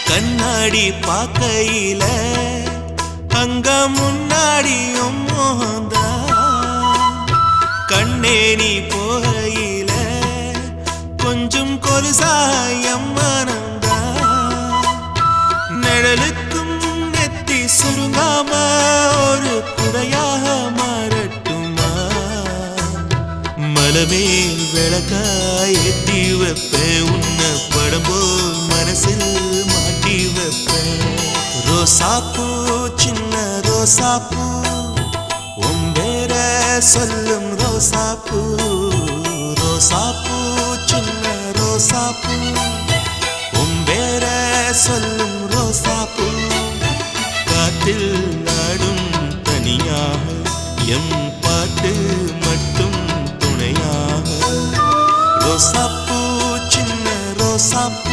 கண்ணாடி பார்க்கையில அங்க முன்னாடியும் மோகந்தா கண்ணே நீ போகையில கொஞ்சம் கொலுசாயம் மனந்தா நிழலுக்கும் நெத்தி சுருங்காம ஒரு குடையாக மாறட்டுமா மலமேல் விளக்காய் ஏத்தி வைப்பேன் உன்னை படம் போல் மனசில் மாட்டி வைப்பேன் ரோசாப்பூ சின்ன ரோசாப்பூ உம்பேர சொல்லும் ரோசாப்பூ ரோசாப்பூ சின்ன ரோசாப்பூ உம்பேர சொல்லும் ரோசாப்பூ காற்றில் நாடும் தனியாக எம் பாட்டு மட்டும் துணையாக ரோசாப்பூ சின்ன ரோசாப்பூ